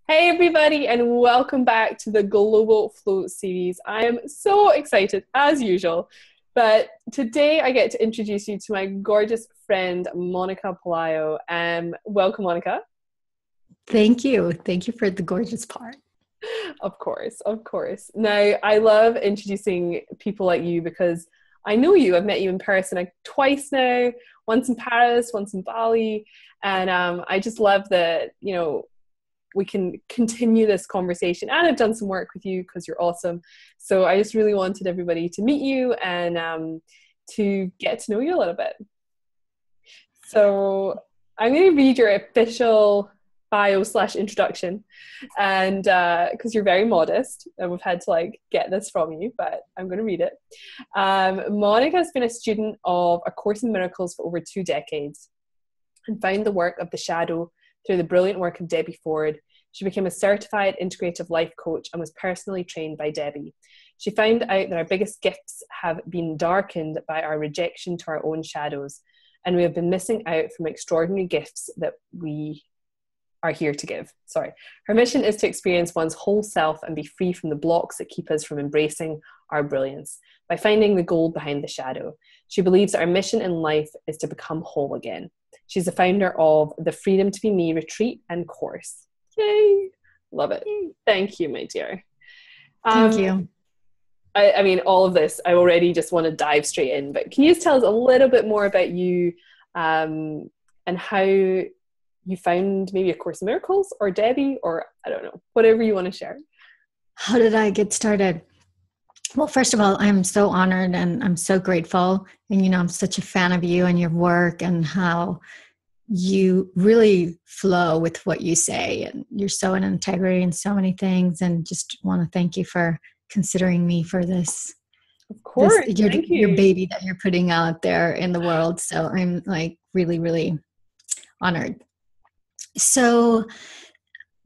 Hey everybody, and welcome back to the Global Flow series. I am so excited as usual, but today I get to introduce you to my gorgeous friend Monica Pelayo. Welcome, Monica. Thank you. Thank you for the gorgeous part. Of course, of course. Now, I love introducing people like you because I know you. I've met you in person twice now, once in Paris, once in Bali, and I just love that, we can continue this conversation. And I've done some work with you because you're awesome. So I just really wanted everybody to meet you and to get to know you a little bit. So I'm going to read your official bio/introduction, and because you're very modest and we've had to get this from you, but I'm going to read it. Monica has been a student of A Course in Miracles for over 2 decades and found the work of the shadow through the brilliant work of Debbie Ford. She became a certified integrative life coach and was personally trained by Debbie. She found out that our biggest gifts have been darkened by our rejection to our own shadows, and we have been missing out from extraordinary gifts that we are here to give. Her mission is to experience one's whole self and be free from the blocks that keep us from embracing our brilliance by finding the gold behind the shadow. She believes that our mission in life is to become whole again. She's the founder of the Freedom to Be Me retreat and course. Yay! Love it. Thank you, my dear. Thank you. I mean, all of this, I already just want to dive straight in, but can you just tell us a little bit more about you and how you found maybe A Course in Miracles or Debbie, or I don't know, whatever you want to share. How did I get started? Well, first of all, I'm so honored and I'm so grateful. And, I'm such a fan of you and your work and how you really flow with what you say. And you're so in integrity in so many things. And just want to thank you for considering me for this. Of course. Thank you. Your baby that you're putting out there in the world. So I'm really, really honored. So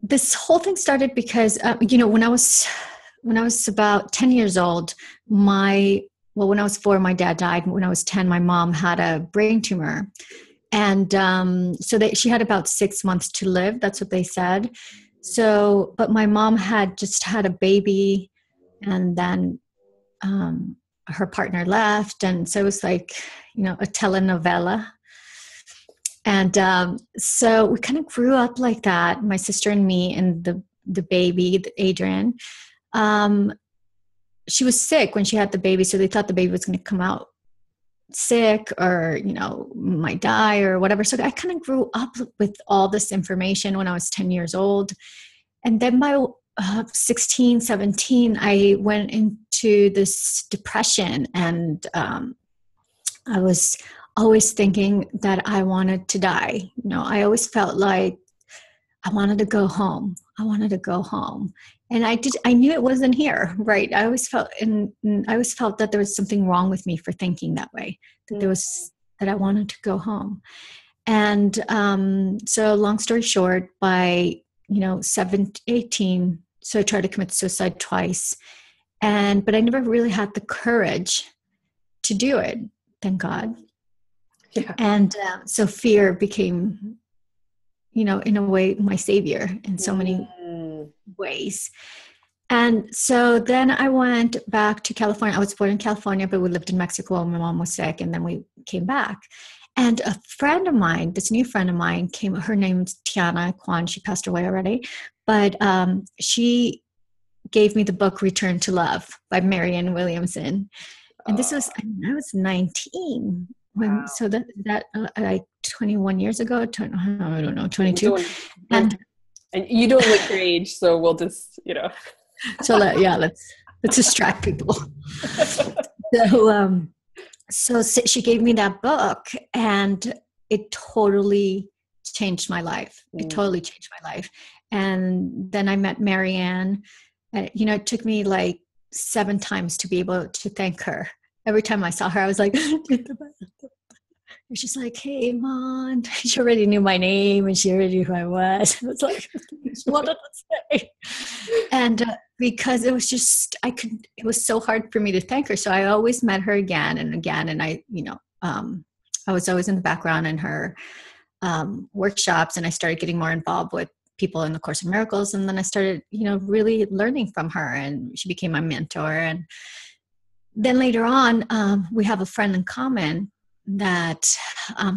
this whole thing started because, when I was about 10 years old, when I was 4, my dad died. When I was 10, my mom had a brain tumor. And she had about 6 months to live. That's what they said. So, but my mom had just had a baby, and then her partner left. And so it was a telenovela. And so we kind of grew up like that, my sister and me and the baby, Adrian. She was sick when she had the baby, so they thought the baby was going to come out sick or, might die or whatever. So I kind of grew up with all this information when I was 10 years old. And then by 16, 17, I went into this depression, and I was always thinking that I wanted to die. I always felt like I wanted to go home. And I knew it wasn't here, right? I always felt that there was something wrong with me for thinking that way, that I wanted to go home. And so long story short, by 18, so I tried to commit suicide twice. But I never really had the courage to do it, thank God. Yeah. And so fear became, in a way, my savior in so many ways. And so then I went back to California. I was born in California, but we lived in Mexico when my mom was sick, and then we came back. And a friend of mine, this new friend of mine came, her name's Tiana Kwan. She passed away already, but she gave me the book Return to Love by Marianne Williamson. And this was, I was 19. Wow. So that 21 years ago, I don't know, 22. And you don't look your age, so we'll just, So let's distract people. So she gave me that book, and it totally changed my life. It totally changed my life. And then I met Marianne. It took me 7 times to be able to thank her. Every time I saw her, I was like, she's like, hey, Mom. She already knew my name, and she already knew who I was. I was like, what did I say? And because it was just, it was so hard for me to thank her. So I always met her again and again. And I was always in the background in her workshops, and I started getting more involved with people in the Course of Miracles. And then I started, really learning from her, and she became my mentor. And then later on, we have a friend in common that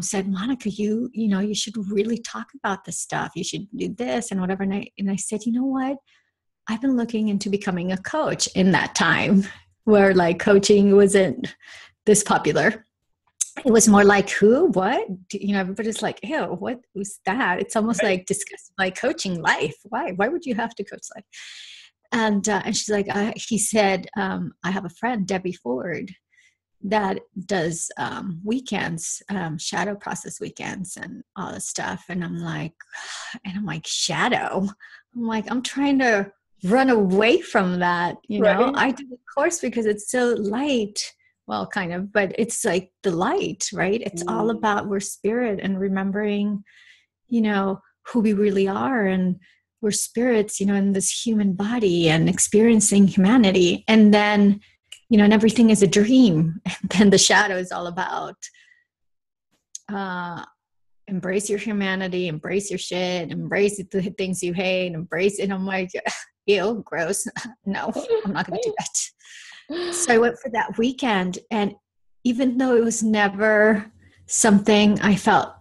said, Monica, you should really talk about this stuff. You should do this and whatever. And I said, you know what? I've been looking into becoming a coach in that time where like coaching wasn't this popular. It was more like, who, what? Everybody's like, ew, what was that? It's almost like discussing like coaching life. Why would you have to coach life? And she's like, he said, I have a friend, Debbie Ford, that does weekends, shadow process weekends and all this stuff. And I'm like, shadow? I'm like, I'm trying to run away from that. I do the course because it's so light. Well, kind of, but it's like the light, right? It's all about we're spirit and remembering, who we really are. And we're spirits, in this human body and experiencing humanity. And then, and everything is a dream. And then the shadow is all about embrace your humanity, embrace your shit, embrace the things you hate, embrace it. I'm like, ew, gross. No, I'm not going to do that. So I went for that weekend. And even though it was never something I felt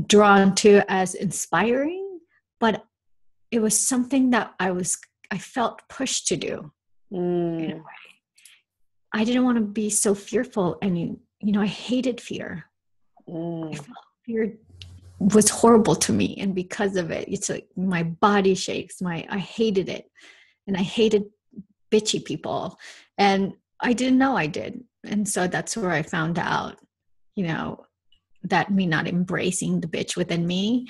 drawn to as inspiring, but it was something that I felt pushed to do in a way. I didn't want to be so fearful. And, I hated fear. I felt fear was horrible to me. And because of it, it's like my body shakes. I hated it. And I hated bitchy people. And I didn't know I did. And so that's where I found out, that me not embracing the bitch within me,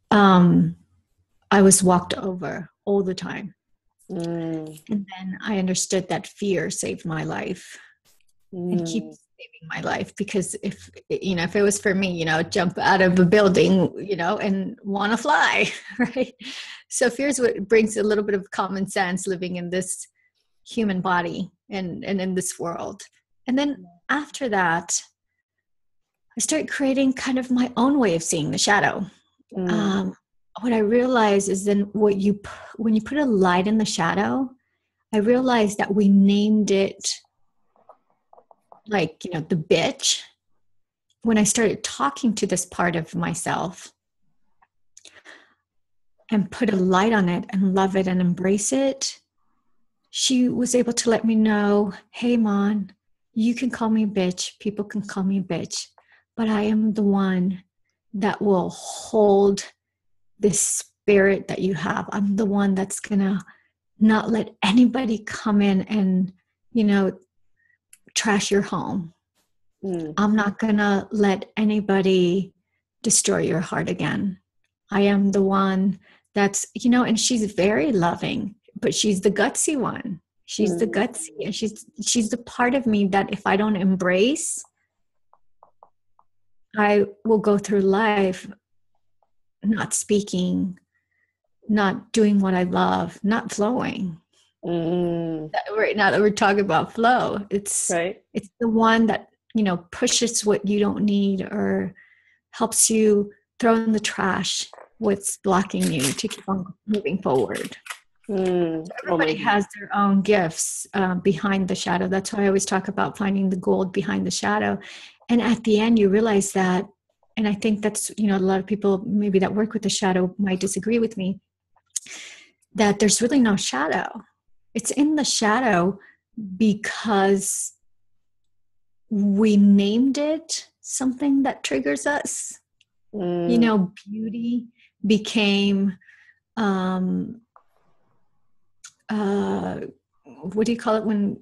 I was walked over all the time. And then I understood that fear saved my life and keeps saving my life, because if it was for me, jump out of a building, and want to fly, right? So fear is what brings a little bit of common sense living in this human body and in this world. And then after that, I started creating kind of my own way of seeing the shadow. What I realized is then when you put a light in the shadow, I realized that we named it like, the bitch. When I started talking to this part of myself and put a light on it and love it and embrace it, she was able to let me know, hey, Mon, you can call me a bitch. People can call me a bitch, but I am the one that will hold this spirit that you have. I'm the one that's going to not let anybody come in and, trash your home. I'm not going to let anybody destroy your heart again. I am the one that's, and she's very loving, but she's the gutsy one. She's the gutsy, and she's the part of me that if I don't embrace, I will go through life not speaking, not doing what I love, not flowing. Right now that we're talking about flow, it's the one that, pushes what you don't need or helps you throw in the trash what's blocking you to keep on moving forward. So everybody has their own gifts behind the shadow. That's why I always talk about finding the gold behind the shadow. And at the end, you realize that, and I think that's, a lot of people maybe that work with the shadow might disagree with me, that there's really no shadow. It's in the shadow because we named it something that triggers us. Beauty became, what do you call it when,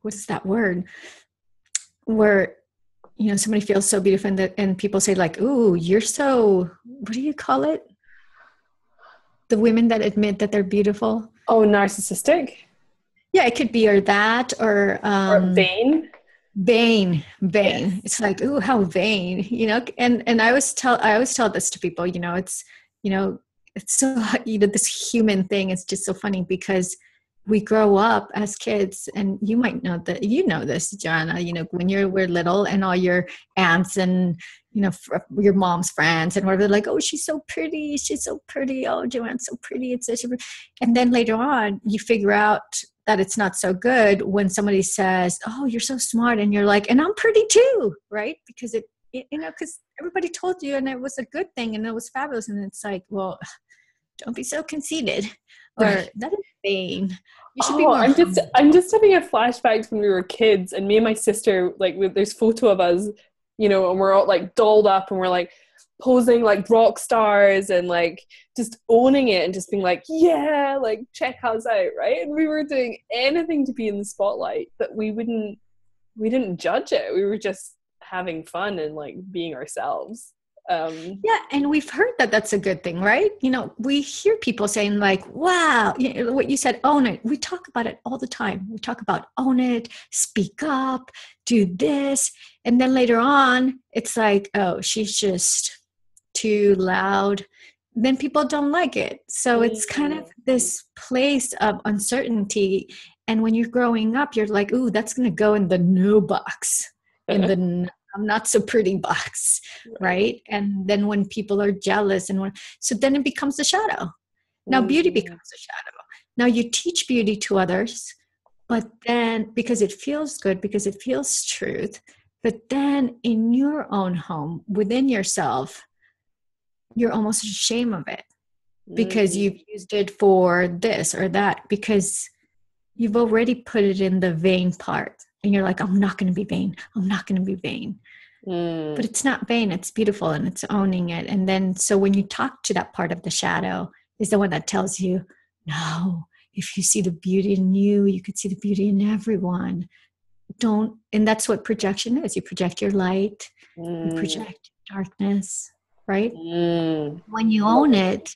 what's that word? Where, somebody feels so beautiful and people say like, ooh, you're so, what do you call it? The women that admit that they're beautiful. Oh, narcissistic? Yeah, it could be or that or vain. Vain. Yes. It's like, ooh, how vain, and I always tell this to people, it's, it's so, this human thing is just so funny because we grow up as kids, and you might know that, this, Joanna, when we're little and all your aunts and, your mom's friends and whatever, they're like, oh, she's so pretty. She's so pretty. Oh, Joanne's so pretty. It's such a, and then later on you figure out that it's not so good when somebody says, oh, you're so smart. And you're like, and I'm pretty too. Right. Because because everybody told you and it was a good thing and it was fabulous. And it's like, well, don't be so conceited or that is vain. You should be more I'm just having a flashback to when we were kids and me and my sister, like there's photo of us, and we're all like dolled up and we're like posing like rock stars and like just owning it and just being like, yeah, like check us out, right? And we were doing anything to be in the spotlight, but we didn't judge it. We were just having fun and like being ourselves. Yeah, and we've heard that that's a good thing, right? We hear people saying like, wow, what you said, own it. We talk about it all the time. We talk about own it, speak up, do this. And then later on, it's like, oh, she's just too loud. Then people don't like it. So it's kind of this place of uncertainty. And when you're growing up, you're like, ooh, that's going to go in the no box, in the I'm not so pretty box, right? And then when people are jealous so then it becomes a shadow. Now beauty becomes a shadow. Now you teach beauty to others, but then because it feels good, because it feels truth, but then in your own home, within yourself, you're almost ashamed of it because you've used it for this or that, because you've already put it in the vain part. And you're like, I'm not going to be vain. I'm not going to be vain. But it's not vain. It's beautiful and it's owning it. And then, so when you talk to that part of the shadow is the one that tells you, no, if you see the beauty in you, you could see the beauty in everyone. And that's what projection is. You project your light, you project darkness, right? When you own it,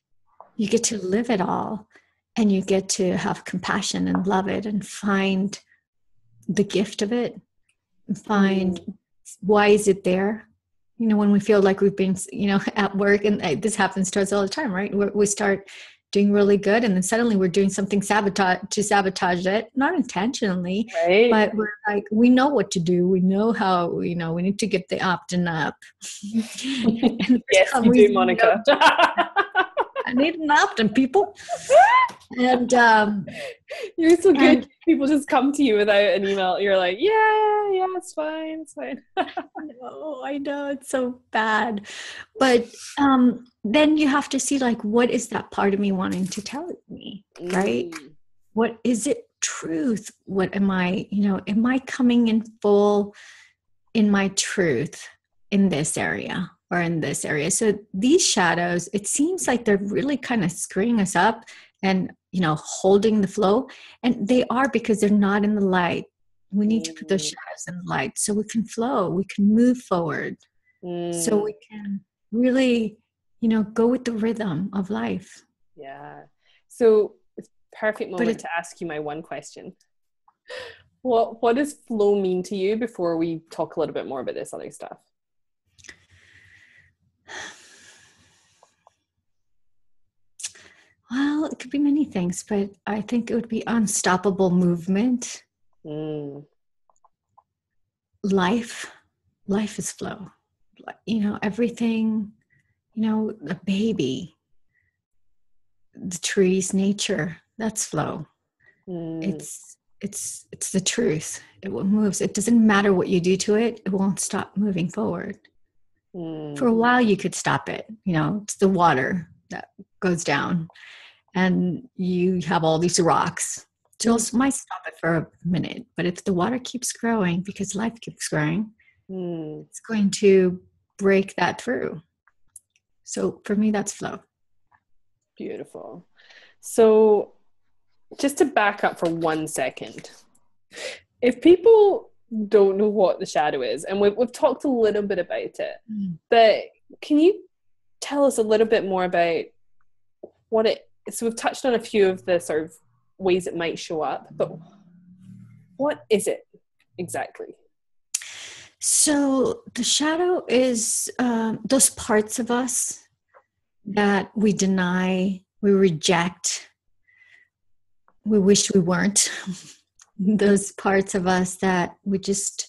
you get to live it all and you get to have compassion and love it and find the gift of it and find why is it there. When we feel like we've been at work, and this happens to us all the time, right? We start doing really good and then suddenly we're doing something to sabotage it, not intentionally, right? But we're like, we know what to do, we know how, we need to get the opt-in up. And yes, you do, Monica. I need an opt-in, people. And you're so good. People just come to you without an email. You're like, yeah, it's fine. I know it's so bad, but then you have to see like, what is that part of me wanting to tell me, right? What is it? Truth. What am I? Am I coming in full in my truth in this area or in this area? So these shadows, it seems like they're really kind of screwing us up and holding the flow, and they are, because they're not in the light. We need to put those shadows in the light so we can flow, we can move forward, so we can really go with the rhythm of life. Yeah. So it's perfect moment to ask you my one question. What does flow mean to you before we talk a little bit more about this other stuff? Well, it could be many things, but I think it would be unstoppable movement. Life is flow. Everything, a baby, the trees, nature, that's flow. It's the truth. It moves. It doesn't matter what you do to it. It won't stop moving forward. For a while you could stop it. It's the water that goes down. And you have all these rocks. So it might stop it for a minute. But if the water keeps growing, because life keeps growing, it's going to break that through. So for me, that's flow. Beautiful. So just to back up for 1 second, if people don't know what the shadow is, and we've talked a little bit about it, but can you tell us a little bit more about what it? So we've touched on a few of the sort of ways it might show up, but what is it exactly? So the shadow is those parts of us that we deny, we reject, we wish we weren't. Those parts of us that we just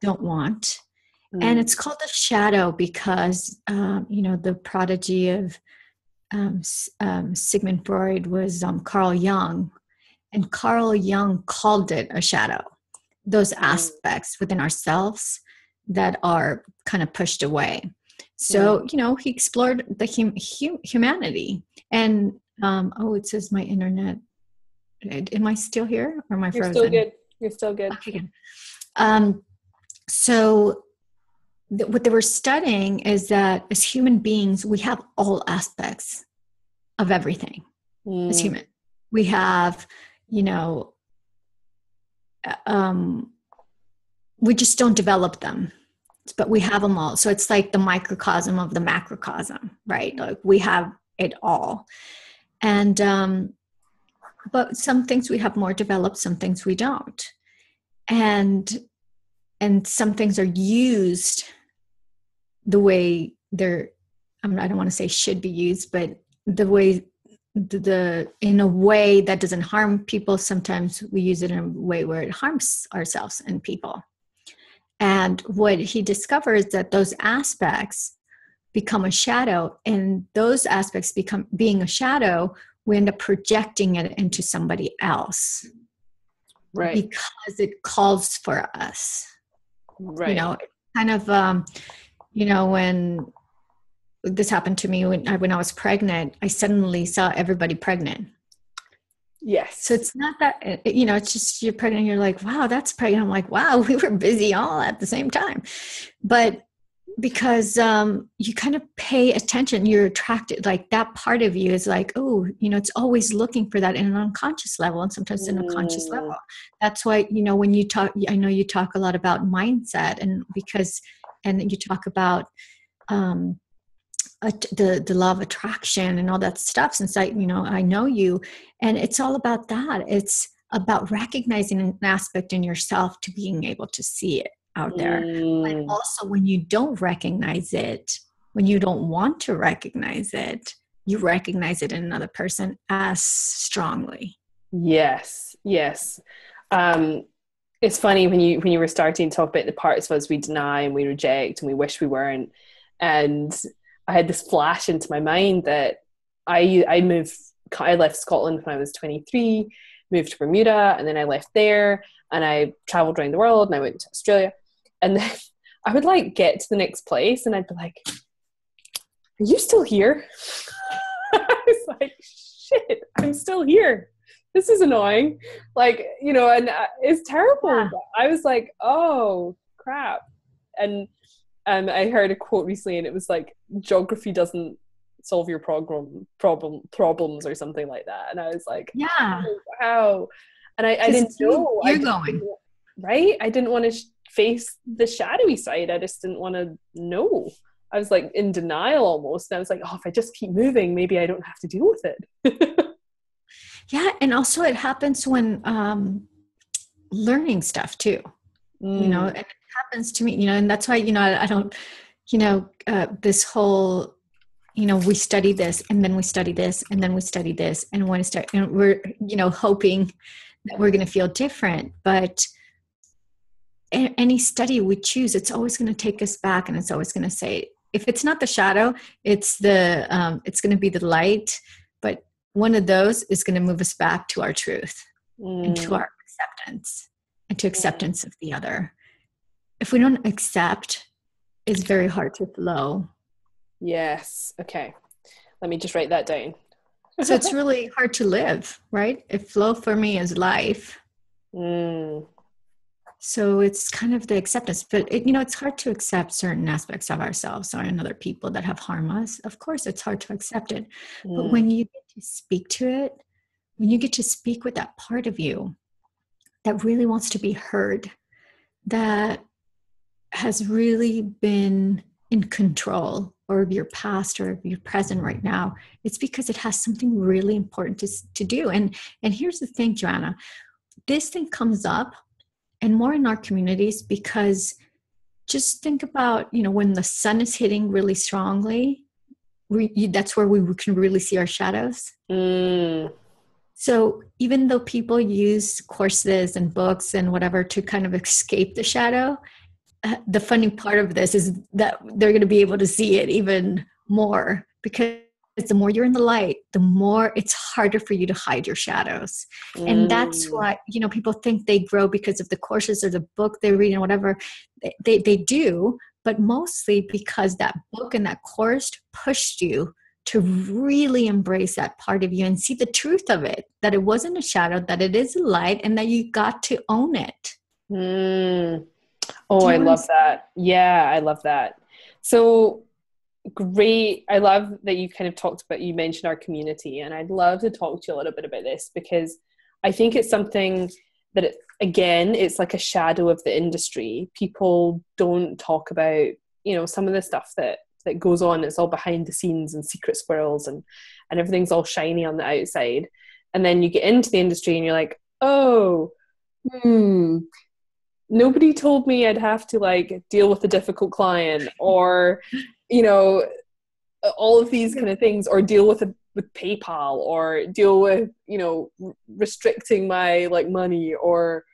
don't want. And it's called the shadow because, the prodigy of Sigmund Freud was Carl Jung. And Carl Jung called it a shadow. Those aspects within ourselves that are kind of pushed away. So, he explored the humanity. And, it says my internet. Am I still here or am I frozen? You're still good. You're still good. Okay, good. So what they were studying is that as human beings, we have all aspects of everything as human. We have, we just don't develop them, but we have them all. So it's like the microcosm of the macrocosm, right? Like we have it all. And, but some things we have more developed, some things we don't. And some things are used the way they're, I don't want to say should be used, but the way in a way that doesn't harm people. Sometimes we use it in a way where it harms ourselves and people. And what he discovers that those aspects become a shadow, and those aspects become being a shadow, we end up projecting it into somebody else. Right. Because it calls for us. Right. Kind of, when this happened to me when I was pregnant, I suddenly saw everybody pregnant. Yes. So it's not that, it's just you're pregnant and you're like, wow, that's pregnant. I'm like, wow, we were busy all at the same time. But because you kind of pay attention, you're attracted, like that part of you is like, oh, it's always looking for that in an unconscious level and sometimes in a conscious level. That's why, when you talk, I know you talk a lot about mindset and you talk about the law of attraction and all that stuff since I know you, and it's all about that. It's about recognizing an aspect in yourself to being able to see it out there. And also when you don't recognize it, when you don't want to recognize it, you recognize it in another person as strongly. Yes. It's funny when you were starting to talk about the parts of us we deny and we reject and we wish we weren't. And I had this flash into my mind that I left Scotland when I was 23, moved to Bermuda, and then I left there and I traveled around the world and I went to Australia. And then I would get to the next place and I'd be like, are you still here? I was like, shit, I'm still here. This is annoying. And it's terrible. Yeah. I was like, oh, crap. And I heard a quote recently and it was like, geography doesn't solve your problems or something like that. And I was like, yeah, oh, wow. And I didn't know. You're going. Right? I didn't want to face the shadowy side. I just didn't want to know. I was in denial almost. And I was like, oh, if I just keep moving, maybe I don't have to deal with it. Yeah. And also it happens when learning stuff too, and it happens to me, and that's why, I don't, this whole, we study this and then we study this and then we study this and when we're, hoping that we're going to feel different. But any study we choose, it's always going to take us back and it's always going to say, if it's not the shadow, it's it's going to be the light. But one of those is going to move us back to our truth and to our acceptance and to acceptance of the other. If we don't accept, it's very hard to flow. Yes. Okay. Let me just write that down. So it's really hard to live, right? If flow for me is life. So it's kind of the acceptance, but it's hard to accept certain aspects of ourselves or in other people that have harmed us. Of course, it's hard to accept it. But when you get to speak to it, when you get to speak with that part of you that really wants to be heard, that has really been in control or of your past or of your present right now, it's because it has something really important to do. And here's the thing, Joanna, this thing comes up and more in our communities because just think about, when the sun is hitting really strongly, that's where we can really see our shadows. So even though people use courses and books and whatever to kind of escape the shadow, the funny part of this is that they're going to be able to see it even more, because the more you're in the light, the more it's harder for you to hide your shadows. And that's why, people think they grow because of the courses or the book they read and whatever. They do, but mostly because that book and that course pushed you to really embrace that part of you and see the truth of it, that it wasn't a shadow, that it is a light, and that you got to own it. Oh, I love that. Yeah, I love that. So great. I love that you kind of you mentioned our community, and I'd love to talk to you a little bit about this, because I think it's something that, it's like a shadow of the industry. People don't talk about, some of the stuff that goes on. It's all behind the scenes and secret squirrels, and everything's all shiny on the outside. And then you get into the industry and you're like, nobody told me I'd have to like deal with a difficult client, or, all of these kind of things, or deal with PayPal, or deal with, restricting my like money, or,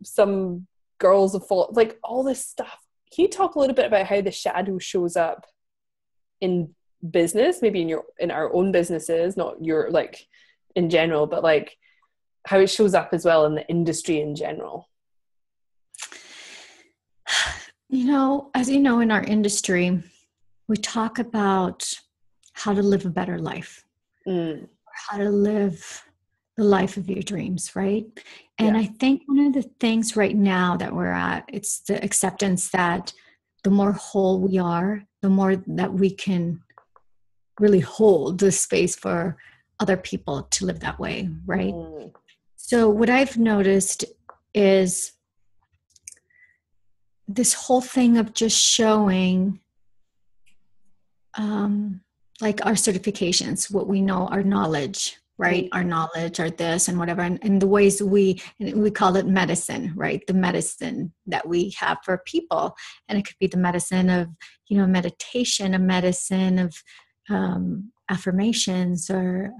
some girls have fault, like all this stuff. Can you talk a little bit about how the shadow shows up in business, maybe in our own businesses, not your, like, in general, but like how it shows up as well in the industry in general? As you know, in our industry, we talk about how to live a better life, how to live the life of your dreams, right? And I think one of the things right now that we're at, it's the acceptance that the more whole we are, the more that we can really hold the space for other people to live that way, right? So what I've noticed is this whole thing of just showing like our certifications, what we know, our knowledge, right? Our knowledge, our this and whatever, and the ways we call it medicine, right? The medicine that we have for people. And it could be the medicine of, meditation, a medicine of affirmations, or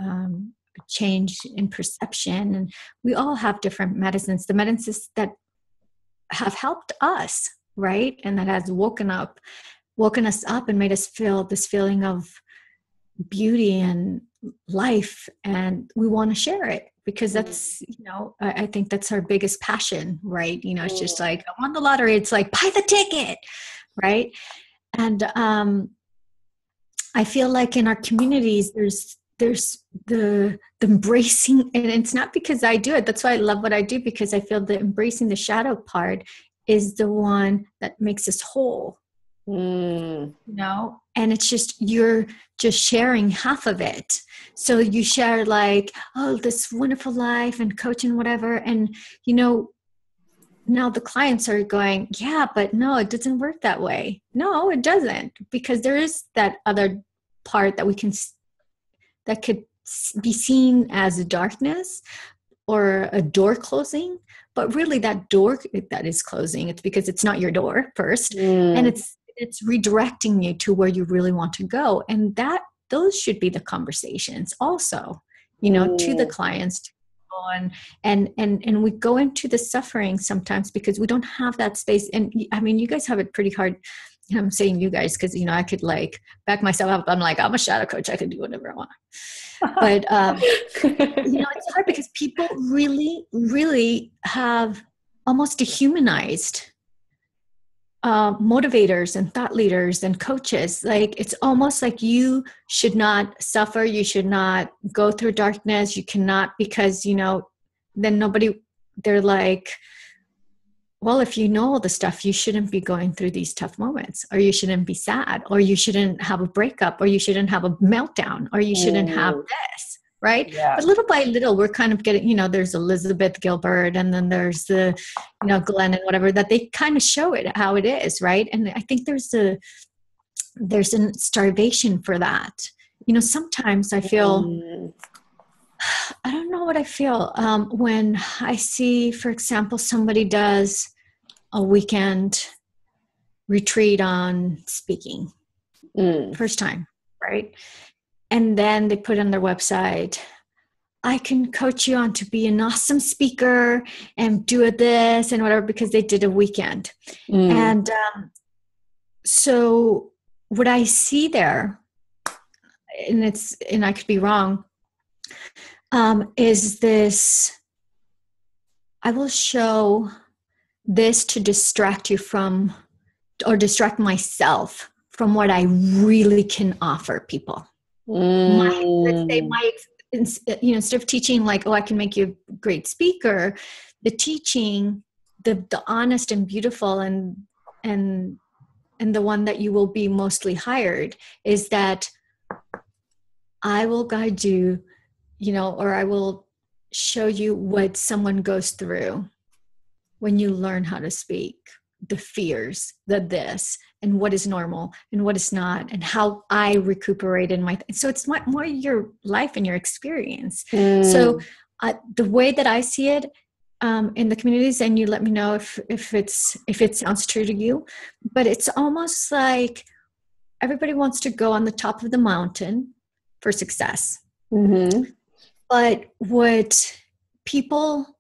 change in perception. And we all have different medicines, the medicines that have helped us, right? And that has woken us up and made us feel this feeling of beauty and life, and we want to share it, because that's, I think that's our biggest passion, right? It's just like, I won the lottery, it's like, buy the ticket, right? And I feel like in our communities, there's the embracing, and it's not because I do it, that's why I love what I do, because I feel the embracing the shadow part is the one that makes us whole. And it's just, you're just sharing half of it. So you share like, oh, this wonderful life and coaching, whatever. And, now the clients are going, yeah, but no, it doesn't work that way. No, it doesn't, because there is that other part that could be seen as a darkness or a door closing. But really that door that is closing, it's because it's not your door first. And it's redirecting you to where you really want to go. And those should be the conversations also, to the clients, and we go into the suffering sometimes because we don't have that space. And I mean, you guys have it pretty hard. I'm saying you guys, because, I could like back myself up. I'm like, I'm a shadow coach. I can do whatever I want. But, it's hard because people really, really have almost dehumanized motivators and thought leaders and coaches. Like, it's almost like you should not suffer. You should not go through darkness. You cannot, because, then they're like, well, if you know all the stuff, you shouldn't be going through these tough moments, or you shouldn't be sad, or you shouldn't have a breakup, or you shouldn't have a meltdown, or you shouldn't have this. Right. Yeah. But little by little, we're kind of getting, there's Elizabeth Gilbert, and then there's the, Glenn and whatever, that they kind of show it how it is. Right. And I think there's a starvation for that. Sometimes I feel, I don't know what I feel when I see, for example, somebody does a weekend retreat on speaking, first time. Right. And then they put on their website, I can coach you on to be an awesome speaker and do this and whatever, because they did a weekend. And so what I see there, and I could be wrong, is this, I will show this to distract you from, or distract myself from what I really can offer people. Instead of teaching like, oh, I can make you a great speaker, the teaching, the honest and beautiful and the one that you will be mostly hired, is that I will guide you, or I will show you what someone goes through when you learn how to speak, the fears, this, and what is normal and what is not, and how I recuperate in my, so it's more your life and your experience. So the way that I see it in the communities, and you let me know if it sounds true to you, but it's almost like everybody wants to go on the top of the mountain for success. But what people,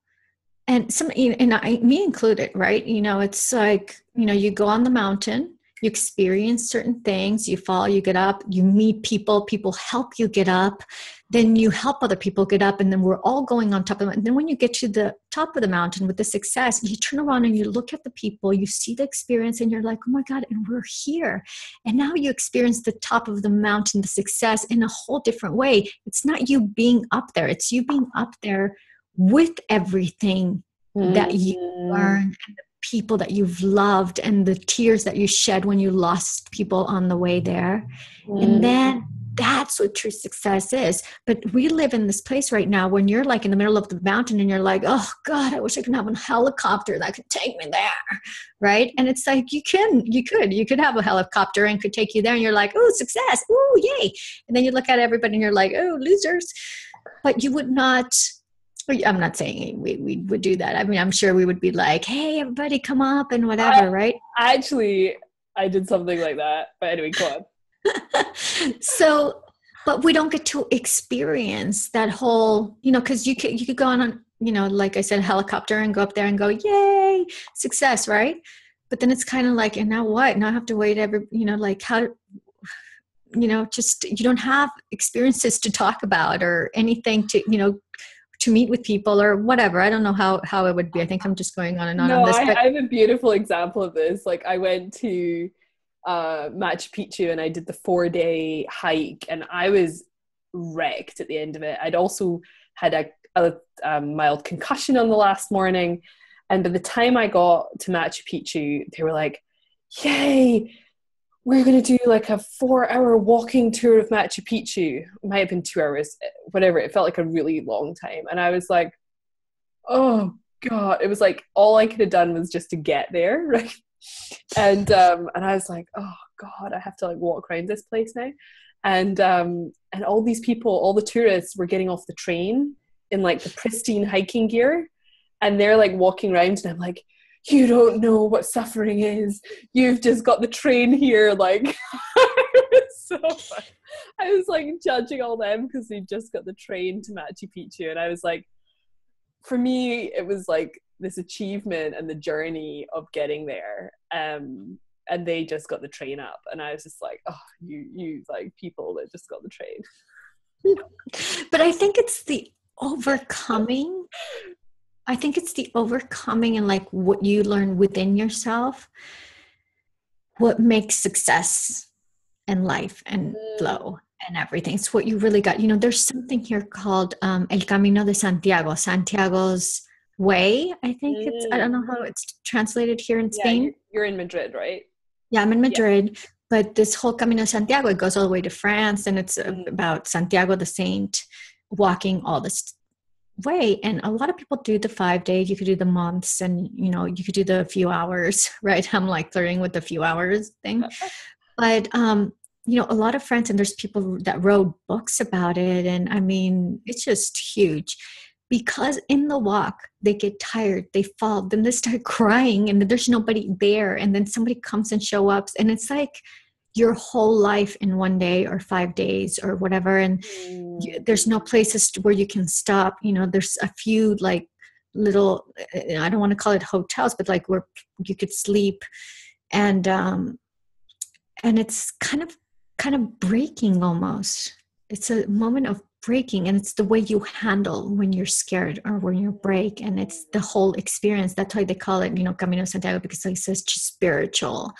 and some, and me included, right? It's like, you go on the mountain, you experience certain things, you fall, you get up, you meet people help you get up, then you help other people get up, and then we're all going on top of it. And then when you get to the top of the mountain with the success, you turn around and you look at the people, you see the experience, and you're like, oh my God, and we're here. And now you experience the top of the mountain, the success, in a whole different way. It's not you being up there, it's you being up there with everything that you learn, and the people that you've loved, and the tears that you shed when you lost people on the way there. And then that's what true success is. But we live in this place right now when you're like in the middle of the mountain and you're like, oh God, I wish I could have a helicopter that could take me there. Right. And it's like, you could have a helicopter and could take you there, and you're like, oh, success. Oh, yay. And then you look at everybody and you're like, oh, losers. But you would not, I'm not saying we would do that. I mean, I'm sure we would be like, hey, everybody come up and whatever, right? Actually, I did something like that. But anyway, go on. So, but we don't get to experience that whole, because you could go on, like I said, helicopter and go up there and go, yay, success, right? But then it's kind of like, and now what? Now I have to wait like how, just, you don't have experiences to talk about or anything to meet with people or whatever. I don't know how it would be. I think I'm just going on and on this. I have a beautiful example of this. Like, I went to Machu Picchu and I did the 4-day hike, and I was wrecked at the end of it. I'd also had a mild concussion on the last morning, and by the time I got to Machu Picchu, they were like, yay, we're going to do like a 4-hour walking tour of Machu Picchu. It might have been 2 hours, whatever. It felt like a really long time. And I was like, oh God, it was like all I could have done was just to get there. Right. And I was like, oh God, I have to like walk around this place now. And all these people, all the tourists were getting off the train in like the pristine hiking gear, and they're like walking around, and I'm like, you don't know what suffering is. You've just got the train here. Like, it was so fun. I was like judging all them because they just got the train to Machu Picchu. And I was like, for me, it was like this achievement and the journey of getting there. And they just got the train up. And I was just like, oh, you like people that just got the train. But I think it's the overcoming. And like what you learn within yourself, what makes success and life and flow and everything. It's what you really got. There's something here called El Camino de Santiago, Santiago's way. I think I don't know how it's translated here in Spain. Yeah, you're in Madrid, right? Yeah, I'm in Madrid. Yeah. But this whole Camino de Santiago, it goes all the way to France, and it's about Santiago the Saint walking all this way. And a lot of people do the 5 days. You could do the months, and you could do the few hours, right? I'm like flirting with the few hours thing. But a lot of friends, and there's people that wrote books about it, and I mean, it's just huge, because in the walk they get tired, they fall, then they start crying, and there's nobody there, and then somebody comes and show up, and it's like your whole life in one day or 5 days or whatever. And there's no places where you can stop. You know, there's a few like little, I don't want to call it hotels, but like where you could sleep. And it's kind of breaking almost. It's a moment of breaking, and it's the way you handle when you're scared or when you break, and it's the whole experience. That's why they call it, you know, Camino De Santiago, because it's such a spiritual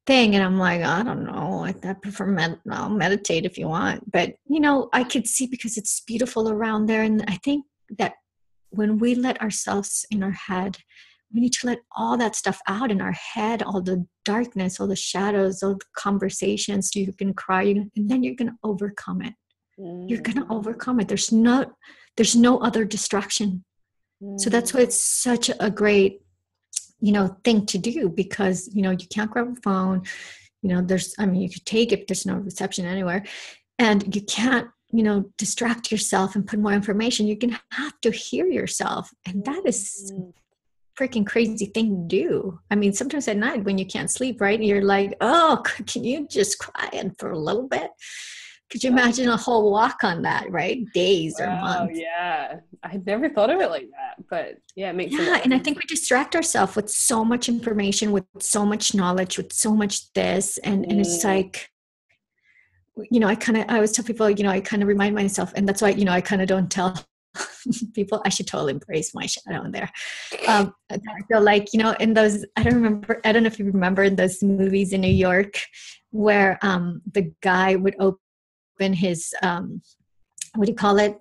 thing. And I'm like, I don't know, I prefer I'll meditate if you want, but you know, I could see, because it's beautiful around there. And I think that when we let ourselves in our head, we need to let all that stuff out in our head, all the darkness, all the shadows, all the conversations. You can cry, and then you're going to overcome it. You're going to overcome it. There's no other distraction. So that's why it's such a great, you know, thing to do, because, you know, you can't grab a phone, you know, you could take it, there's no reception anywhere, and you can't, you know, distract yourself and put more information. You're going to have to hear yourself. And that is freaking crazy thing to do. I mean, sometimes at night when you can't sleep, right? You're like, oh, can you just quiet for a little bit? Could you imagine a whole walk on that, right? Days or months. Yeah. I had never thought of it like that, but yeah, it makes sense. Yeah, and I think we distract ourselves with so much information, with so much knowledge, with so much this, and it's like, you know, I always tell people, you know, I kind of remind myself, and that's why, you know, I kind of don't tell people. I should totally embrace my shadow in there. I feel like, you know, in those, I don't know if you remember in those movies in New York where the guy would open his what do you call it?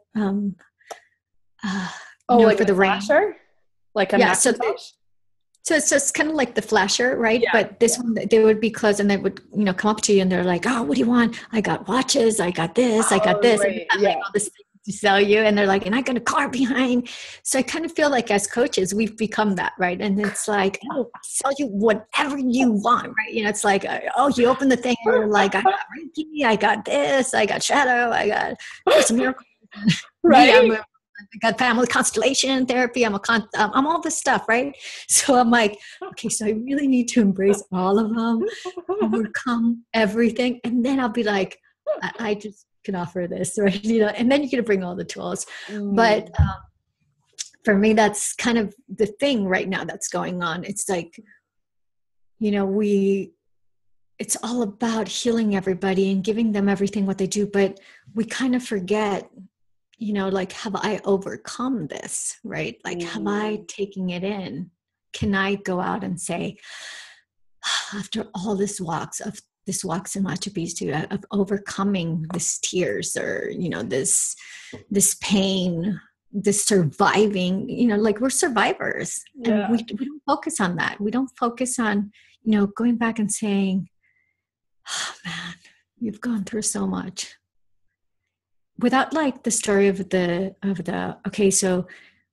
Like for the flasher? Like a Macintosh? So it's kind of like the flasher, right? Yeah. But this one, they would be closed, and they would, you know, come up to you, and they're like, "Oh, what do you want? I got watches. I got this. I got this." Right. And like all this thing to sell you, and they're like, "And I got a car behind." So I kind of feel like as coaches, we've become that, right? And it's like, "Oh, I'll sell you whatever you want," right? You know, it's like, "Oh, you open the thing, and you're like, I got Reiki, I got this, I got shadow, I got some miracle." Right. I got family constellation therapy. I'm all this stuff, right? So I'm like, okay, so I really need to embrace all of them, overcome everything, and then I'll be like, I just can offer this, right? You know, and then you can bring all the tools. But for me, that's kind of the thing right now that's going on. It's like, you know, it's all about healing everybody and giving them everything what they do, but we kind of forget, you know, like, have I overcome this, right? Like, have I taken it in? Can I go out and say, after all this walks in Machu Picchu, of overcoming this tears, or, you know, this pain, this surviving, you know, like, we're survivors. And we don't focus on that. We don't focus on, you know, going back and saying, oh man, you've gone through so much. Without that the story of the okay, so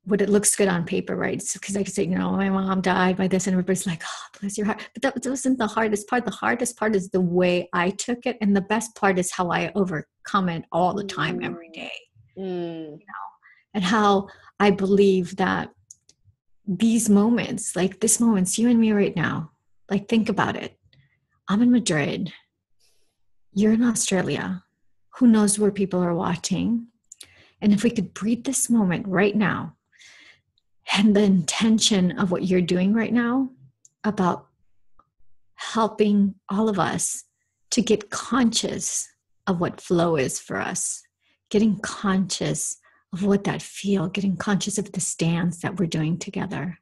what it looks good on paper, right? Because I could say, you know, my mom died by this, and everybody's like, oh, bless your heart. But that wasn't the hardest part. The hardest part is the way I took it, and the best part is how I overcome it all the time, every day. You know, and how I believe that these moments, like this moment's you and me right now, like, think about it. I'm in Madrid. You're in Australia. Who knows where people are watching? And if we could breathe this moment right now, and the intention of what you're doing right now about helping all of us to get conscious of what flow is for us, getting conscious of what that feel, getting conscious of this dance that we're doing together,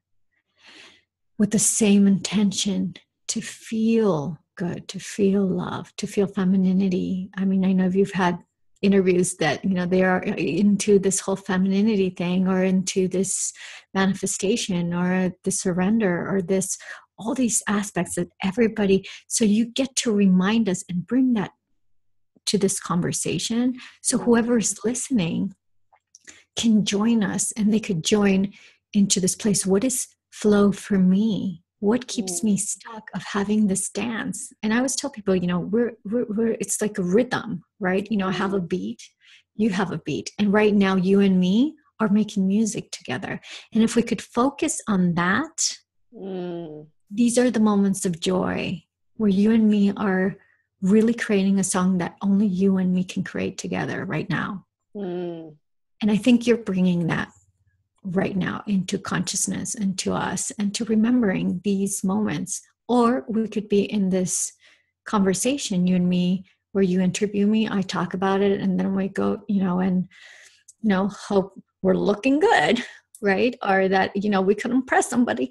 with the same intention to feel good, to feel love, to feel femininity. I mean, I know you've had interviews that, you know, they are into this whole femininity thing, or into this manifestation, or the surrender, or this, all these aspects that everybody, so you get to remind us and bring that to this conversation. So whoever's listening can join us, and they could join into this place. What is flow for me? What keeps me stuck of having this dance? And I always tell people, you know, we're it's like a rhythm, right? You know, I have a beat, you have a beat. And right now you and me are making music together. And if we could focus on that, these are the moments of joy where you and me are really creating a song that only you and me can create together right now. Mm. And I think you're bringing that right now into consciousness and to us and to remembering these moments. Or we could be in this conversation, you and me, where you interview me, I talk about it, and then we go, and, hope we're looking good, right? Or that, we could impress somebody.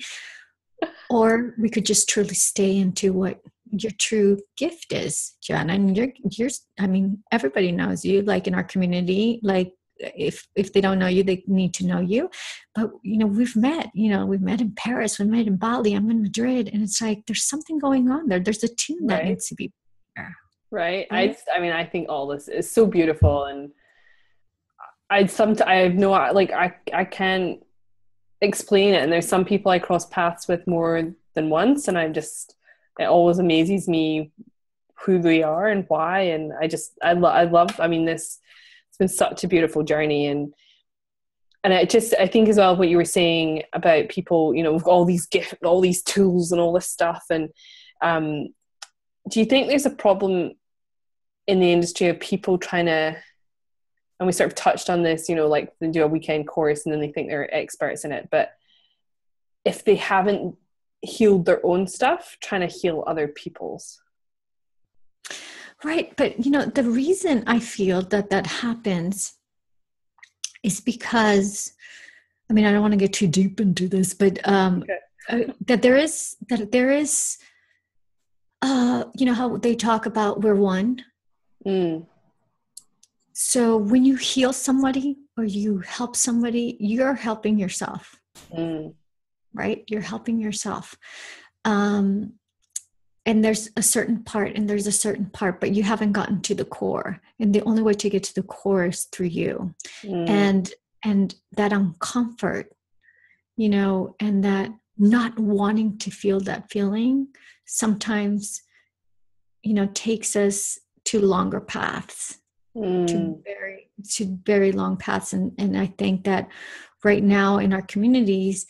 Or we could just truly stay into what your true gift is, Joanna. And you're, I mean, everybody knows you, like in our community, like if they don't know you, they need to know you. But, we've met in Paris, we met in Bali, I'm in Madrid. And it's like, there's something going on there. There's a tune that needs to be there. Right. I think all this is so beautiful. And I have no, like, I can't explain it. And there's some people I cross paths with more than once. And it always amazes me who they are and why. And I love, this, it's been such a beautiful journey. And I think as well, what you were saying about people, with all these gifts, all these tools and all this stuff. And do you think there's a problem in the industry of people trying to, and we sort of touched on this, like they do a weekend course and then they think they're experts in it. But if they haven't healed their own stuff, trying to heal other people's. Right. But, the reason I feel that happens is because, I don't want to get too deep into this, but that there is, how they talk about we're one. Mm. So when you heal somebody or you help somebody, you're helping yourself, right? You're helping yourself. And there's a certain part and there's a certain part, but you haven't gotten to the core. And the only way to get to the core is through you. And that uncomfort, and that not wanting to feel that feeling sometimes, takes us to longer paths. To very long paths. And I think that right now in our communities,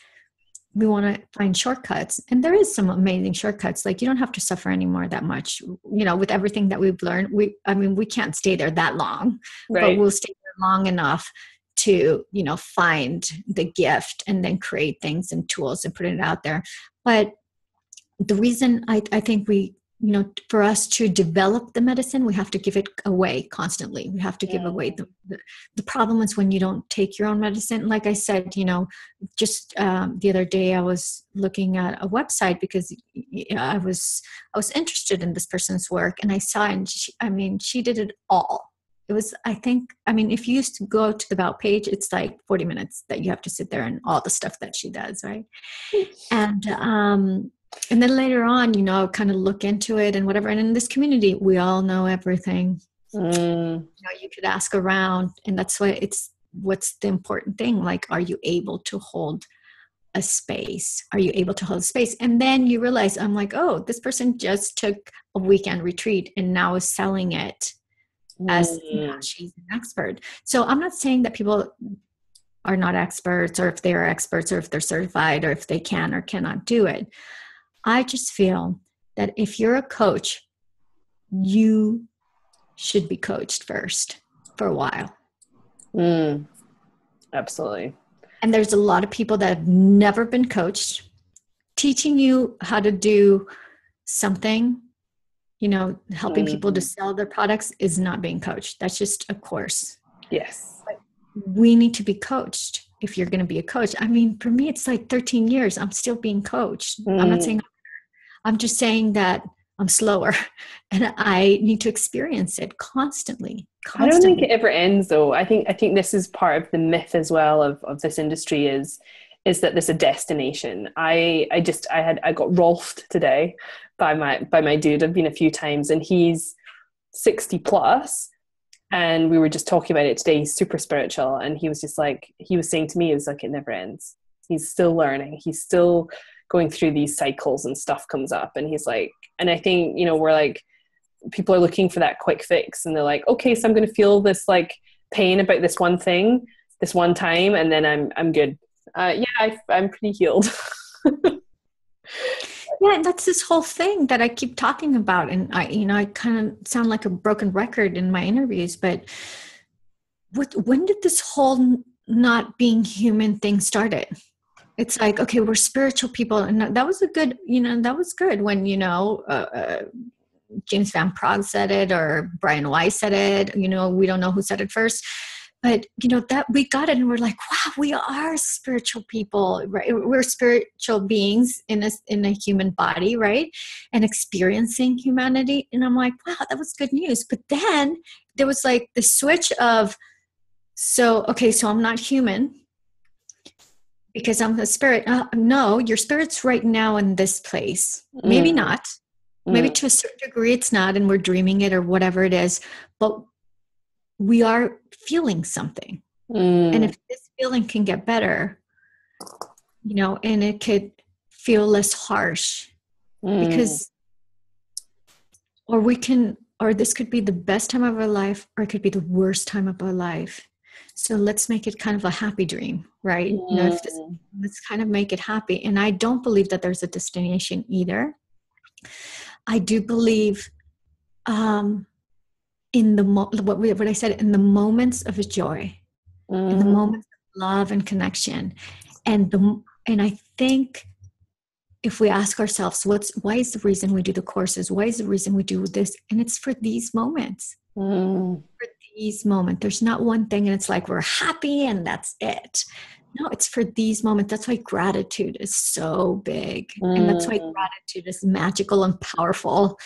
we want to find shortcuts. And there is some amazing shortcuts. Like you don't have to suffer anymore that much, with everything that we've learned. We can't stay there that long, right. But we'll stay there long enough to, find the gift and then create things and tools and put it out there. But the reason I think we, for us to develop the medicine, we have to give it away constantly. We have to give away. The problem is when you don't take your own medicine. Like I said, just the other day I was looking at a website because I was interested in this person's work, and I saw, and she did it all. It was, I think, if you used to go to the bout page, it's like 40 minutes that you have to sit there and all the stuff that she does, right? And then later on, kind of look into it and whatever. And in this community, we all know everything. You could ask around, and that's why what's the important thing? Like, are you able to hold a space? Are you able to hold a space? And then you realize, I'm like, oh, this person just took a weekend retreat and now is selling it as she's an expert. So I'm not saying that people are not experts, or if they are experts, or if they're certified, or if they can or cannot do it. I just feel that if you're a coach, you should be coached first for a while. Absolutely. And there's a lot of people that have never been coached. Teaching you how to do something, helping people to sell their products is not being coached. That's just a course. Yes. But we need to be coached if you're going to be a coach. For me, it's like 13 years. I'm still being coached. I'm not saying I'm just saying that I'm slower and I need to experience it constantly. I don't think it ever ends though. I think this is part of the myth as well of this industry is that there's a destination. I got Rolfed today by my dude. I've been a few times and he's 60 plus and we were just talking about it today. He's super spiritual and he was just like, he was saying to me, it was like, it never ends. He's still learning. He's still going through these cycles and stuff comes up. And he's like, and I think, we're like, people are looking for that quick fix and they're like, okay, so I'm going to feel this like pain about this one thing, this one time. And then I'm good. I'm pretty healed. Yeah, and that's this whole thing that I keep talking about. And I kind of sound like a broken record in my interviews, but when did this whole not being human thing started? It's like, okay, we're spiritual people. And that was that was good when, James Van Praagh said it or Brian Weiss said it. We don't know who said it first. But, that we got it and we're like, wow, we are spiritual people, right? We're spiritual beings in a human body, right? And experiencing humanity. And I'm like, wow, that was good news. But then there was like the switch of, so I'm not human because I'm a spirit. No, your spirit's right now in this place. Maybe not. Maybe to a certain degree it's not, and we're dreaming it or whatever it is. But we are feeling something. And if this feeling can get better, and it could feel less harsh because, or this could be the best time of our life, or it could be the worst time of our life. So let's make it kind of a happy dream, right? Let's kind of make it happy. And I don't believe that there's a destination either. I do believe, in what I said, in the moments of joy, in the moments of love and connection, and I think if we ask ourselves, why is the reason we do the courses? Why is the reason we do this? And it's for these moments. For these moments, there's not one thing, and it's like we're happy and that's it. No, it's for these moments. That's why gratitude is so big, and that's why gratitude is magical and powerful.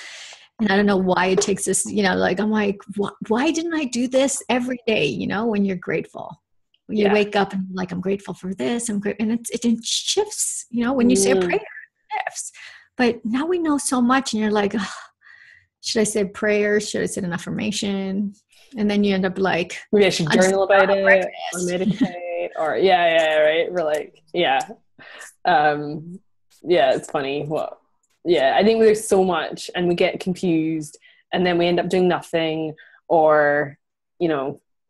And I don't know why it takes this, I'm like, why didn't I do this every day? When you're grateful, when you wake up and like, I'm grateful for this. I'm great. And it shifts, when you say a prayer, it shifts. But now we know so much and you're like, oh, should I say prayer? Should I say an affirmation? And then you end up like, maybe I should journal about it or meditate or right. We're like, it's funny. I think there's so much and we get confused and then we end up doing nothing, or,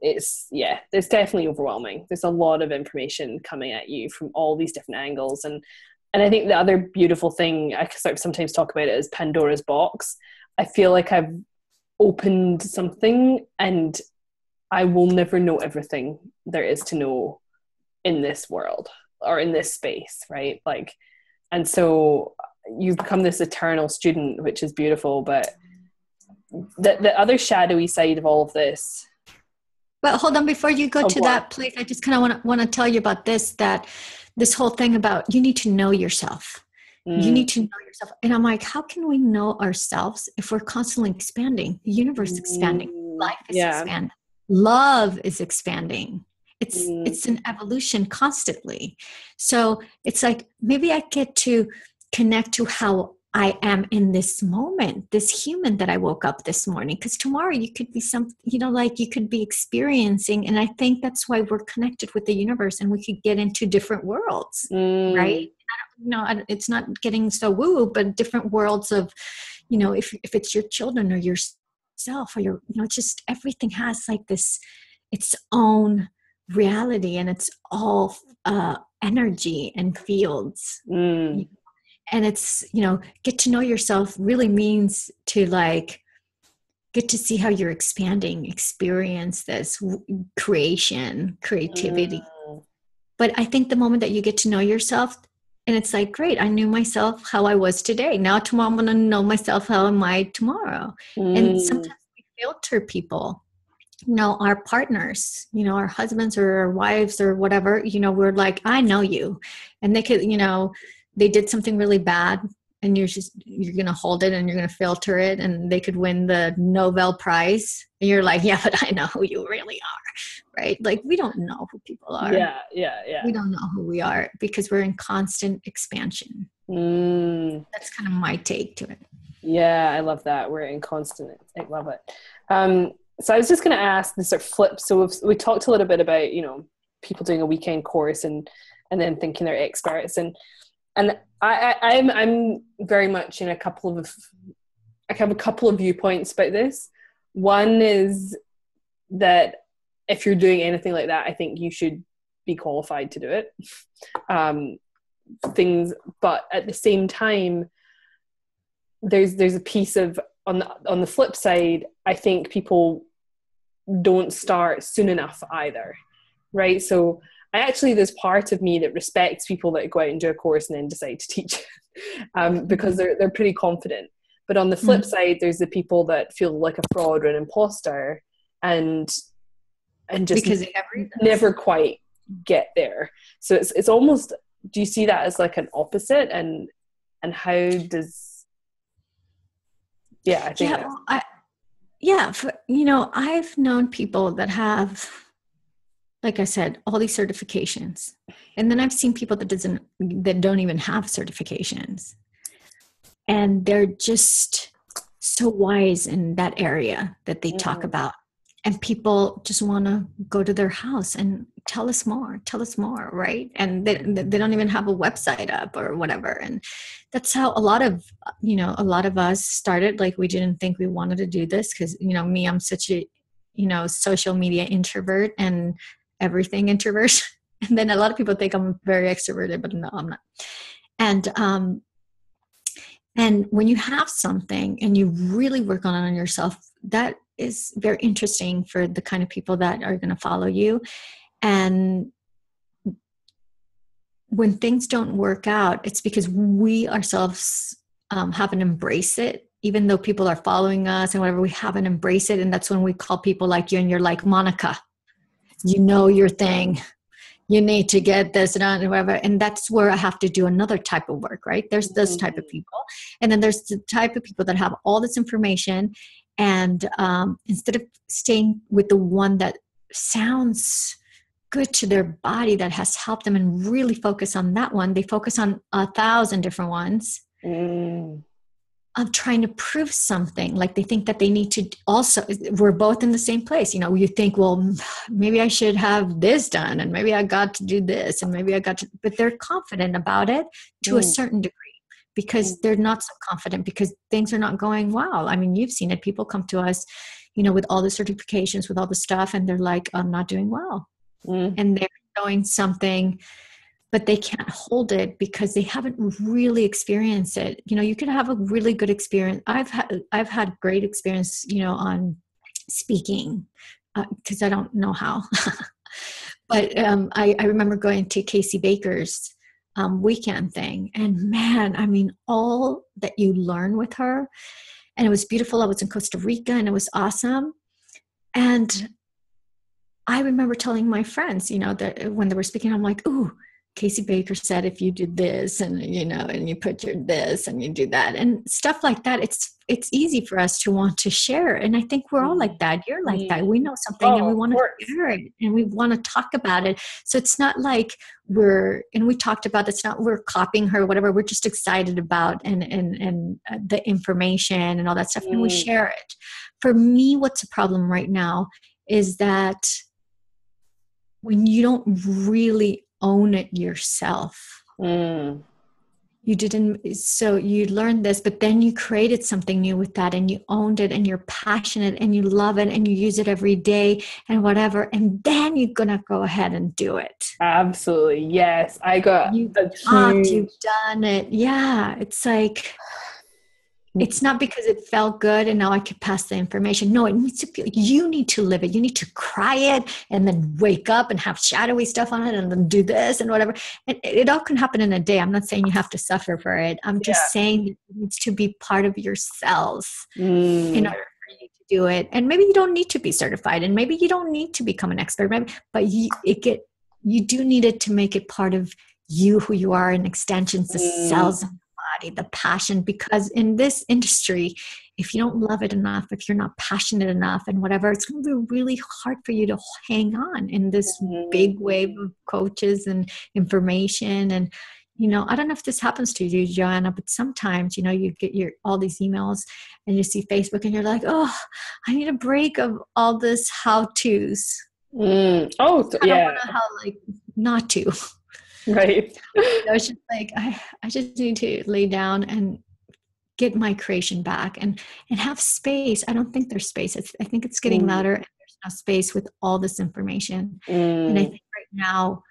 it's definitely overwhelming. There's a lot of information coming at you from all these different angles. And I think the other beautiful thing, I sort of sometimes talk about it as Pandora's box. I feel like I've opened something and I will never know everything there is to know in this world or in this space, right? Like, and so you've become this eternal student, which is beautiful. But the other shadowy side of all of this. But hold on, before you go to that place, I just kind of want to tell you about that this whole thing about you need to know yourself. You need to know yourself. And I'm like, how can we know ourselves if we're constantly expanding? The universe is expanding. Life is expanding. Love is expanding. It's an evolution constantly. So it's like, maybe I get to connect to how I am in this moment, this human that I woke up this morning. Because tomorrow you could be you could be experiencing. And I think that's why we're connected with the universe and we could get into different worlds, right? It's not getting so woo, but different worlds of, if it's your children or yourself or it's just everything has like this, its own reality and it's all energy and fields. And it's, get to know yourself really means to like get to see how you're expanding, experience this creativity. But I think the moment that you get to know yourself, and it's like, great, I knew myself how I was today. Now tomorrow I'm going to know myself how am I tomorrow. And sometimes we filter people, our partners, our husbands or our wives or whatever, we're like, I know you. And they could, they did something really bad and you're going to hold it and you're going to filter it and they could win the Nobel Prize. And you're like, yeah, but I know who you really are, right? Like we don't know who people are. Yeah. We don't know who we are because we're in constant expansion. That's kind of my take to it. Yeah, I love that. We're in constant, I love it. So I was just going to ask the sort of flip. So we talked a little bit about, people doing a weekend course and then thinking they're experts. And I'm very much in I have a couple of viewpoints about this. One is that if you're doing anything like that, I think you should be qualified to do it. But at the same time, there's a piece of, on the flip side, I think people don't start soon enough either, right? So there's part of me that respects people that go out and do a course and then decide to teach because they're pretty confident. But on the flip side, there's the people that feel like a fraud or an imposter and just because never quite get there. So it's almost, do you see that as like an opposite? And how does, I think I've known people that have, like I said, all these certifications, and then I've seen people that don't even have certifications, and they're just so wise in that area that they talk about. And people just want to go to their house and tell us more, right? And they don't even have a website up or whatever. And that's how a lot of us started. Like, we didn't think we wanted to do this because, me, I'm such a, social media introvert and everything introvert. And then a lot of people think I'm very extroverted, but no, I'm not. And when you have something and you really work on it on yourself, that is very interesting for the kind of people that are going to follow you. And when things don't work out, it's because we ourselves haven't embraced it. Even though people are following us and whatever, we haven't embraced it. And that's when we call people like you and you're like, Monica, you know your thing. You need to get this done and whatever. And that's where I have to do another type of work, right? There's this type of people. And then there's the type of people that have all this information. And instead of staying with the one that sounds good to their body, that has helped them, and really focus on that one, they focus on 1,000 different ones of trying to prove something. Like, they think that they need to also, we're both in the same place. You think, well, maybe I should have this done, and maybe I got to do this, and maybe I got to, but they're confident about it to a certain degree. Because they're not so confident, because things are not going well. I mean, you've seen it. People come to us, with all the certifications, with all the stuff, and they're like, I'm not doing well. And they're showing something, but they can't hold it because they haven't really experienced it. You could have a really good experience. I've had great experience, on speaking, because I don't know how. But I remember going to Casey Baker's weekend thing, and man, I mean, all that you learn with her, and it was beautiful. I was in Costa Rica, and it was awesome. And I remember telling my friends, that when they were speaking, I'm like, ooh, Casey Baker said, if you do this and, and you put your this and you do that and stuff like that, it's easy for us to want to share. And I think we're all like that. You're like that. We know something and we want to share it, and we want to talk about it. So it's not like and we talked about, it's not we're copying her or whatever. We're just excited about and the information and all that stuff. And we share it. For me, what's a problem right now is that when you don't really own it yourself. You didn't, so you learned this, but then you created something new with that, and you owned it, and you're passionate, and you love it, and you use it every day and whatever, and then you're gonna go ahead and do it. Absolutely. Yes. You've done it. Yeah. It's like, it's not because it felt good and now I could pass the information. No, it needs to feel, you need to live it. You need to cry it and then wake up and have shadowy stuff on it and then do this and whatever. And it all can happen in a day. I'm not saying you have to suffer for it. I'm just saying it needs to be part of your cells in order for you to do it. And maybe you don't need to be certified, and maybe you don't need to become an expert, but you do need it to make it part of you, who you are, and extensions, the cells of the body, the passion. Because in this industry, if you don't love it enough, if you're not passionate enough and whatever, it's going to be really hard for you to hang on in this big wave of coaches and information. And, I don't know if this happens to you, Joanna, but sometimes, you get all these emails and you see Facebook and you're like, oh, I need a break of all this how-tos. I don't know how, not to. Right. It's just like, I just need to lay down and get my creation back and have space. I don't think there's space. I think it's getting louder, and there's no space with all this information. And I think right now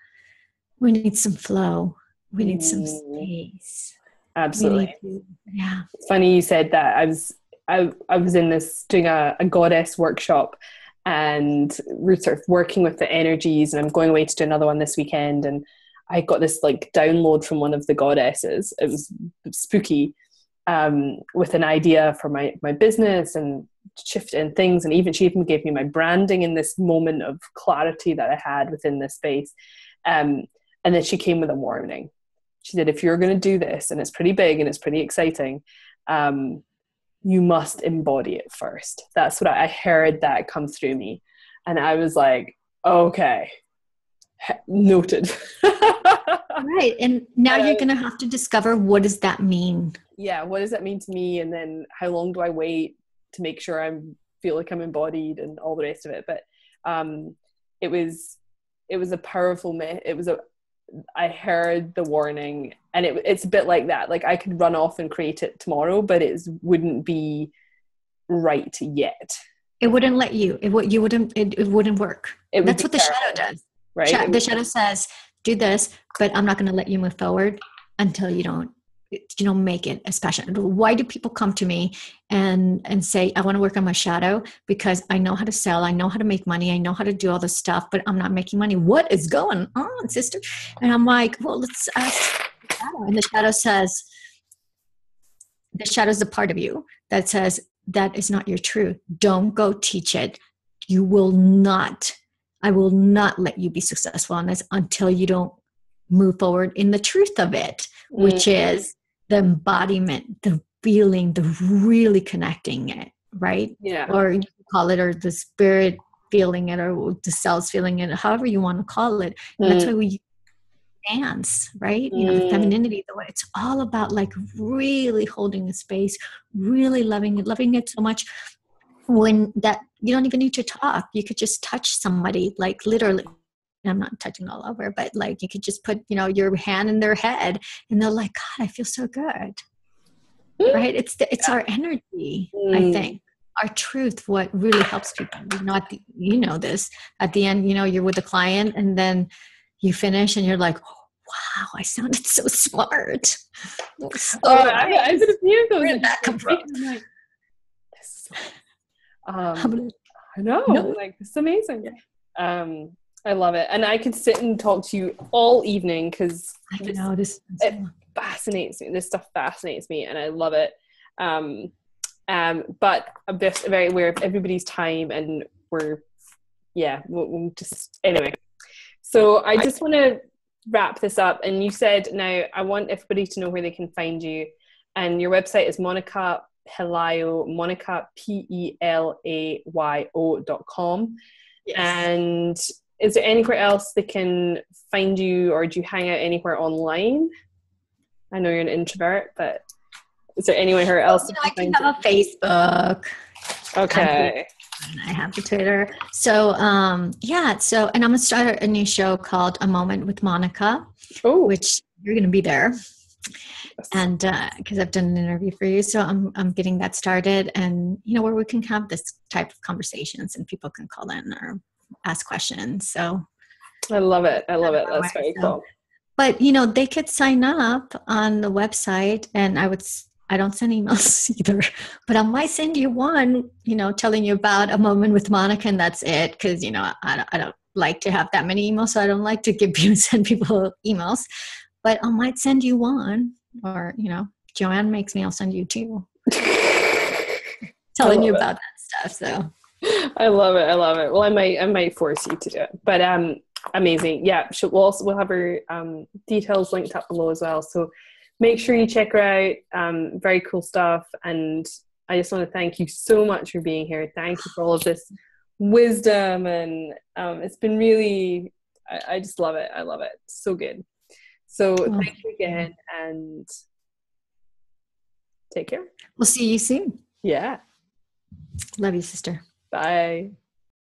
we need some flow. We need some space. We need Absolutely. to, yeah. It's funny you said that. I was in this doing a goddess workshop, and we're sort of working with the energies, and I'm going away to do another one this weekend, and I got this like download from one of the goddesses. It was spooky, with an idea for my business and shift in things, and she even gave me my branding in this moment of clarity that I had within this space. And then she came with a warning. She said, if you're going to do this, and it's pretty big and it's pretty exciting, you must embody it first. That's what I heard that come through me. And I was like, okay, noted. Right. And now you're going to have to discover, what does that mean? Yeah. What does that mean to me? And then how long do I wait to make sure feel like I'm embodied and all the rest of it. But it was a powerful I heard the warning, and it's a bit like that. Like I could run off and create it tomorrow, but it wouldn't be right yet. It wouldn't let you. It wouldn't work. That's what the shadow does. Right? The shadow says, do this, but I'm not going to let you move forward until you don't make it as passionate. Why do people come to me and say, I want to work on my shadow because I know how to sell, I know how to make money, I know how to do all this stuff, but I'm not making money. What is going on, sister? And I'm like, well, let's ask the shadow. And the shadow says, the shadow is the part of you that says, that is not your truth. Don't go teach it. I will not let you be successful on this until you don't move forward in the truth of it, which is the embodiment, the feeling, the really connecting it, right? Yeah. Or you can call it, or the spirit feeling it, or the cells feeling it, however you want to call it. And that's why we dance, right? The femininity, it's all about like really holding a space, really loving it so much, when that you don't even need to talk. You could just touch somebody, like literally. I'm not touching all over, but like you could just put, your hand in their head and they're like, God, I feel so good. Right? It's our energy, I think. Our truth, what really helps people. This. At the end, you're with a client and then you finish and you're like, wow, I sounded so smart. I did a few of those. Where did that come from? Like, I know. No. Like, it's amazing. Yeah. I love it. And I could sit and talk to you all evening because it fascinates me. This stuff fascinates me and I love it. But I'm just very aware of everybody's time, and we'll just, anyway. So I just want to wrap this up. And you said, now I want everybody to know where they can find you. And your website is Monica Pelayo, Monica Pelayo.com. Yes. And is there anywhere else they can find you, or do you hang out anywhere online? I know you're an introvert, but is there anywhere else? I can have a Facebook. Okay. I have the Twitter. So, and I'm going to start a new show called A Moment with Monica, which you're going to be there. Yes. And because I've done an interview for you. So I'm getting that started, and, where we can have this type of conversations and people can call in or ask questions. So I love it. That's very cool. But, they could sign up on the website, and I don't send emails either, but I might send you one, telling you about A Moment with Monica, and that's it. Because, I don't like to have that many emails, so I don't like to send people emails. But I might send you one, or, Joanna makes me, I'll send you two. Telling you about that stuff, so. I love it. Well, I might force you to do it, but amazing. Yeah, we'll have her details linked up below as well. So make sure you check her out. Very cool stuff. And I just want to thank you so much for being here. Thank you for all of this wisdom, and it's been really. I just love it. I love it. So good. So thank you again, and take care. We'll see you soon. Yeah. Love you, sister. Bye.